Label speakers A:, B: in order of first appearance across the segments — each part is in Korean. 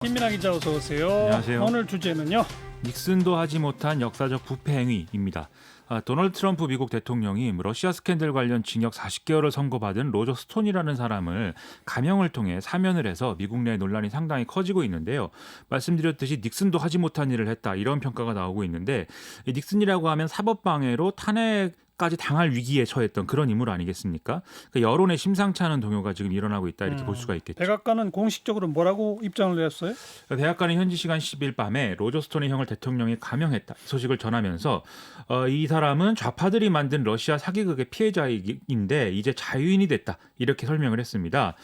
A: 김민아 기자 어서 오세요.
B: 안녕하세요.
A: 오늘 주제는요.
B: 닉슨도 하지 못한 역사적 부패 행위입니다. 도널드 트럼프 미국 대통령이 러시아 스캔들 관련 징역 40개월을 선고받은 로저 스톤이라는 사람을 감형을 통해 사면을 해서 미국 내 논란이 상당히 커지고 있는데요. 말씀드렸듯이 닉슨도 하지 못한 일을 했다 이런 평가가 나오고 있는데 이 닉슨이라고 하면 사법방해로 탄핵까지 당할 위기에 처했던 그런 인물 아니겠습니까? 그러니까 여론의 심상치 않은 동요가 지금 일어나고 있다 이렇게 볼 수가 있겠죠.
A: 백악관은 공식적으로 뭐라고 입장을 냈어요?
B: 백악관은 현지 시간 10일 밤에 로저 스톤의 형을 대통령이 감형했다 이 소식을 전하면서 이 사람은 좌파들이 만든 러시아 사기극의 피해자인데 이제 자유인이 됐다 이렇게 설명을 했습니다.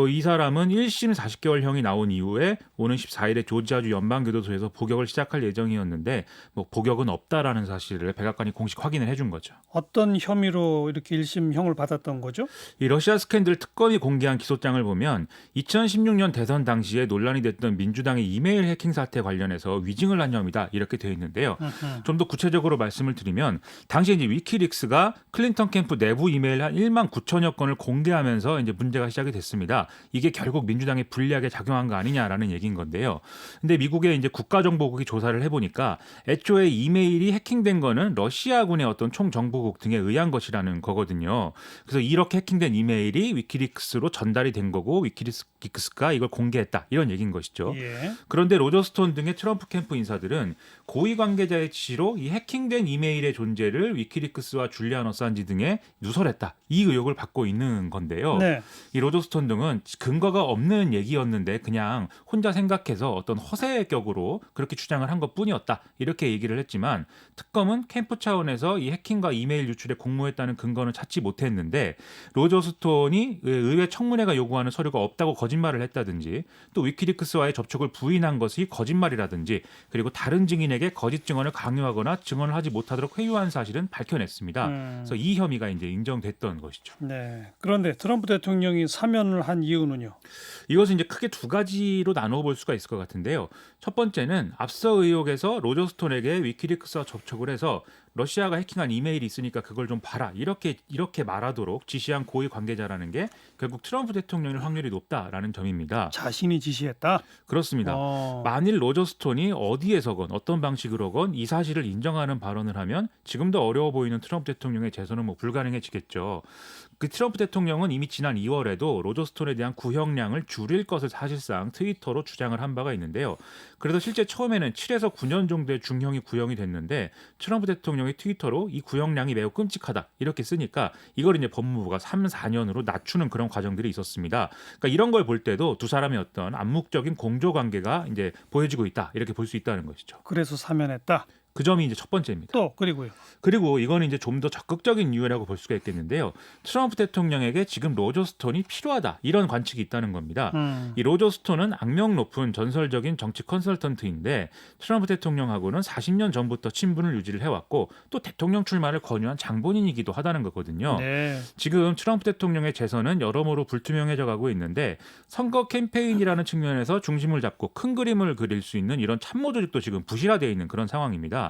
B: 이 사람은 1심 40개월형이 나온 이후에 오는 14일에 조지아주 연방교도소에서 복역을 시작할 예정이었는데 복역은 없다라는 사실을 백악관이 공식 확인을 해준 거죠.
A: 어떤 혐의로 이렇게 1심형을 받았던 거죠?
B: 이 러시아 스캔들 특검이 공개한 기소장을 보면 2016년 대선 당시에 논란이 됐던 민주당의 이메일 해킹 사태 관련해서 위증을 한 혐의다 이렇게 되어 있는데요. 좀 더 구체적으로 말씀을 드리면 당시에 이제 위키릭스가 클린턴 캠프 내부 이메일 한 1만 9천여 건을 공개하면서 이제 문제가 시작이 됐습니다. 이게 결국 민주당에 불리하게 작용한 거 아니냐라는 얘기인 건데요. 근데 미국의 이제 국가정보국이 조사를 해보니까 애초에 이메일이 해킹된 거는 러시아군의 어떤 총정보국 등에 의한 것이라는 거거든요. 그래서 이렇게 해킹된 이메일이 위키릭스로 전달이 된 거고 위키릭스가 이걸 공개했다 이런 얘기인 것이죠.
A: 예.
B: 그런데 로저 스톤 등의 트럼프 캠프 인사들은 고위 관계자의 지시로 이 해킹된 이메일의 존재를 위키리크스와 줄리안 어산지 등에 누설했다. 이 의혹을 받고 있는 건데요.
A: 네.
B: 이 로저 스톤 등은 근거가 없는 얘기였는데 그냥 혼자 생각해서 어떤 허세의 격으로 그렇게 주장을 한 것뿐이었다. 이렇게 얘기를 했지만 특검은 캠프 차원에서 이 해킹과 이메일 유출에 공모했다는 근거는 찾지 못했는데 로저 스톤이 의회 청문회가 요구하는 서류가 없다고 거짓말을 했다든지 또 위키리크스와의 접촉을 부인한 것이 거짓말이라든지 그리고 다른 증인에게 거짓 증언을 강요하거나 증언을 하지 못하도록 회유한 사실은 밝혀냈습니다. 그래서 이 혐의가 이제 인정됐던 것이죠.
A: 네. 그런데 트럼프 대통령이 사면을 한 이유는요?
B: 이것은 이제 크게 두 가지로 나누어 볼 수가 있을 것 같은데요. 첫 번째는 앞서 의혹에서 로저 스톤에게 위키리크스와 접촉을 해서 러시아가 해킹한 이메일이 있으니까 그걸 좀 봐라 이렇게 말하도록 지시한 고위 관계자라는 게 결국 트럼프 대통령일 확률이 높다라는 점입니다.
A: 자신이 지시했다?
B: 그렇습니다. 만일 로저 스톤이 어디에서건 어떤 방식으로건 이 사실을 인정하는 발언을 하면 지금도 어려워 보이는 트럼프 대통령의 재선은 불가능해지겠죠. 그 트럼프 대통령은 이미 지난 2월에도 로저 스톤에 대한 구형량을 줄일 것을 사실상 트위터로 주장을 한 바가 있는데요. 그래서 실제 처음에는 7에서 9년 정도의 중형이 구형이 됐는데 트럼프 대통령이 트위터로 이 구형량이 매우 끔찍하다 이렇게 쓰니까 이걸 이제 법무부가 3, 4년으로 낮추는 그런 과정들이 있었습니다. 그러니까 이런 걸 볼 때도 두 사람의 어떤 암묵적인 공조 관계가 이제 보여지고 있다 이렇게 볼 수 있다는 것이죠.
A: 그래서 사면했다?
B: 그 점이 이제 첫 번째입니다.
A: 또 그리고요?
B: 그리고 이거는 이제 좀 더 적극적인 이유라고 볼 수가 있겠는데요. 트럼프 대통령에게 지금 로저 스톤이 필요하다 이런 관측이 있다는 겁니다. 이 로저 스톤은 악명 높은 전설적인 정치 컨설턴트인데 트럼프 대통령하고는 40년 전부터 친분을 유지를 해왔고 또 대통령 출마를 권유한 장본인이기도 하다는 거거든요.
A: 네.
B: 지금 트럼프 대통령의 재선은 여러모로 불투명해져 가고 있는데 선거 캠페인이라는 측면에서 중심을 잡고 큰 그림을 그릴 수 있는 이런 참모 조직도 지금 부실화되어 있는 그런 상황입니다.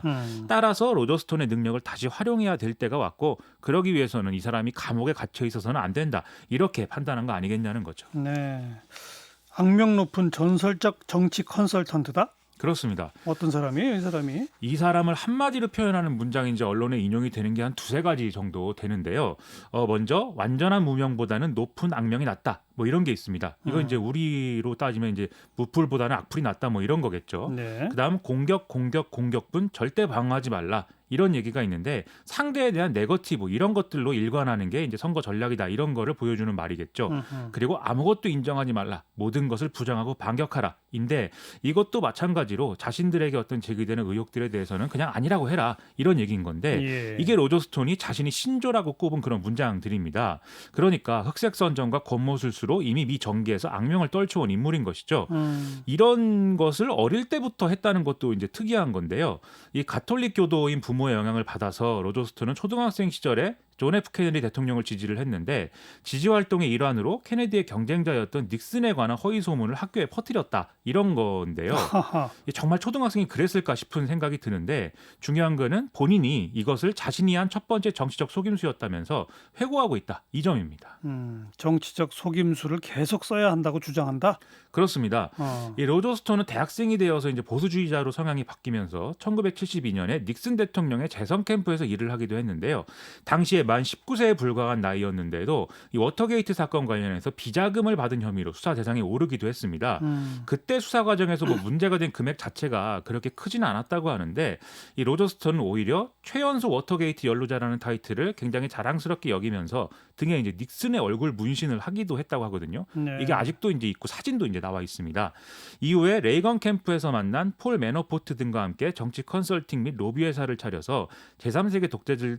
B: 따라서 로저 스톤의 능력을 다시 활용해야 될 때가 왔고 그러기 위해서는 이 사람이 감옥에 갇혀 있어서는 안 된다. 이렇게 판단한 거 아니겠냐는 거죠.
A: 네. 악명 높은 전설적 정치 컨설턴트다?
B: 그렇습니다.
A: 어떤 사람이에요, 이 사람이?
B: 이 사람을 한마디로 표현하는 문장이 이제 언론에 인용이 되는 게 한 두세 가지 정도 되는데요. 먼저 완전한 무명보다는 높은 악명이 낫다. 이런 게 있습니다. 이거 이제 우리로 따지면 이제 무풀보다는 악플이 낫다 이런 거겠죠.
A: 네.
B: 그다음 공격뿐 절대 방어하지 말라. 이런 얘기가 있는데 상대에 대한 네거티브 이런 것들로 일관하는 게 이제 선거 전략이다 이런 거를 보여주는 말이겠죠. 그리고 아무것도 인정하지 말라. 모든 것을 부정하고 반격하라. 인데 이것도 마찬가지로 자신들에게 어떤 제기되는 의혹들에 대해서는 그냥 아니라고 해라. 이런 얘기인 건데
A: 예.
B: 이게 로저 스톤이 자신이 신조라고 꼽은 그런 문장들입니다. 그러니까 흑색선전과 권모술수로 이미 미 정계에서 악명을 떨쳐온 인물인 것이죠. 이런 것을 어릴 때부터 했다는 것도 이제 특이한 건데요. 이 가톨릭 교도인 부모의 영향을 받아서 로저 스톤은 초등학생 시절에 존 F 케네디 대통령을 지지를 했는데 지지 활동의 일환으로 케네디의 경쟁자였던 닉슨에 관한 허위 소문을 학교에 퍼뜨렸다 이런 건데요.
A: 하하.
B: 정말 초등학생이 그랬을까 싶은 생각이 드는데 중요한 거는 본인이 이것을 자신이 한 첫 번째 정치적 속임수였다면서 회고하고 있다 이 점입니다.
A: 정치적 속임수를 계속 써야 한다고 주장한다.
B: 그렇습니다.
A: 어.
B: 이 로저 스톤은 대학생이 되어서 이제 보수주의자로 성향이 바뀌면서 1972년에 닉슨 대통령의 재선 캠프에서 일을 하기도 했는데요. 당시에 만 19세에 불과한 나이였는데도 이 워터게이트 사건 관련해서 비자금을 받은 혐의로 수사 대상에 오르기도 했습니다. 그때 수사 과정에서 뭐 문제가 된 금액 자체가 그렇게 크지는 않았다고 하는데 이 로저 스톤은 오히려 최연소 워터게이트 연루자라는 타이틀을 굉장히 자랑스럽게 여기면서 등에 이제 닉슨의 얼굴 문신을 하기도 했다고 하거든요.
A: 네.
B: 이게 아직도 이제 있고 사진도 이제 나와 있습니다. 이후에 레이건 캠프에서 만난 폴 매너포트 등과 함께 정치 컨설팅 및 로비 회사를 차려서 제3세계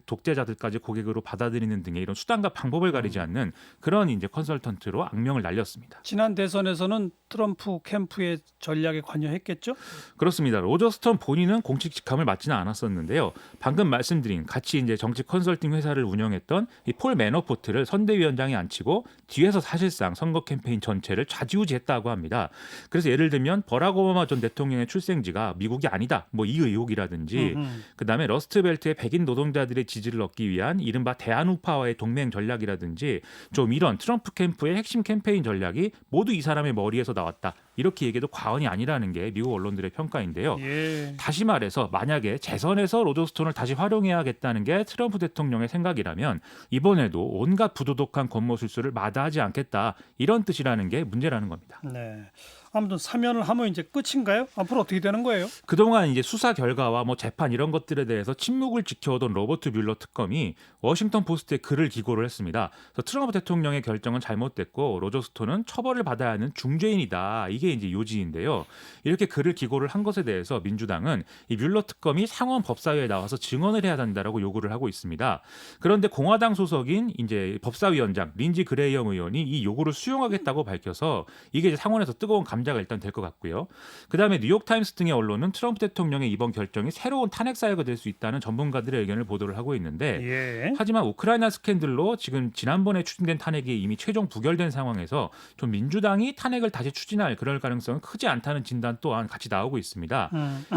B: 독재자들까지 고객으로 받아들이는 등의 이런 수단과 방법을 가리지 않는 그런 이제 컨설턴트로 악명을 날렸습니다.
A: 지난 대선에서는 트럼프 캠프의 전략에 관여했겠죠?
B: 그렇습니다. 로저 스톤 본인은 공식 직함을 맡지는 않았었는데요. 방금 말씀드린 같이 이제 정치 컨설팅 회사를 운영했던 이 폴 매너포트를 선대위원장에 앉히고 뒤에서 사실상 선거 캠페인 전체를 좌지우지했다고 합니다. 그래서 예를 들면 버락 오바마 전 대통령의 출생지가 미국이 아니다. 뭐 이 의혹이라든지 그다음에 러스트벨트의 백인 노동자들의 지지를 얻기 위한 이른바 대한우파와의 동맹 전략이라든지 좀 이런 트럼프 캠프의 핵심 캠페인 전략이 모두 이 사람의 머리에서 나왔다. 이렇게 얘기해도 과언이 아니라는 게 미국 언론들의 평가인데요.
A: 예.
B: 다시 말해서 만약에 재선에서 로저 스톤을 다시 활용해야겠다는 게 트럼프 대통령의 생각이라면 이번에도 온갖 부도덕한 권모술수를 마다하지 않겠다. 이런 뜻이라는 게 문제라는 겁니다.
A: 네. 아무튼 사면을 하면 이제 끝인가요? 앞으로 어떻게 되는 거예요?
B: 그동안 이제 수사 결과와 뭐 재판 이런 것들에 대해서 침묵을 지켜오던 로버트 뮬러 특검이 워싱턴 포스트에 글을 기고를 했습니다. 그래서 트럼프 대통령의 결정은 잘못됐고 로저 스톤은 처벌을 받아야 하는 중죄인이다. 이게 이제 요지인데요. 이렇게 글을 기고를 한 것에 대해서 민주당은 이 뮬러 특검이 상원 법사위에 나와서 증언을 해야 한다라고 요구를 하고 있습니다. 그런데 공화당 소속인 이제 법사위원장 린지 그레이엄 의원이 이 요구를 수용하겠다고 밝혀서 이게 이제 상원에서 뜨거운 감자가 일단 될 것 같고요. 그다음에 뉴욕타임스 등의 언론은 트럼프 대통령의 이번 결정이 새로운 탄핵 사유가 될 수 있다는 전문가들의 의견을 보도를 하고 있는데
A: 예.
B: 하지만 우크라이나 스캔들로 지금 지난번에 추진된 탄핵이 이미 최종 부결된 상황에서 좀 민주당이 탄핵을 다시 추진할 그럴 가능성은 크지 않다는 진단 또한 같이 나오고 있습니다.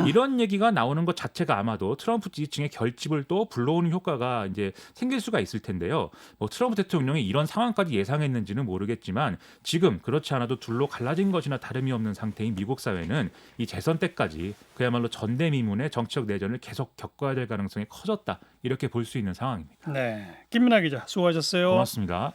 B: 이런 얘기가 나오는 것 자체가 아마도 트럼프 지지층의 결집을 또 불러오는 효과가 이제 생길 수가 있을 텐데요. 뭐 트럼프 대통령이 이런 상황까지 예상했는지는 모르겠지만 지금 그렇지 않아도 둘로 갈라진 것이나 다름이 없는 상태인 미국 사회는 이 재선 때까지 그야말로 전대미문의 정치적 내전을 계속 겪어야 될 가능성이 커졌다. 이렇게 볼 수 있는 상황입니다.
A: 네. 김민하 기자 수고하셨어요.
B: 고맙습니다.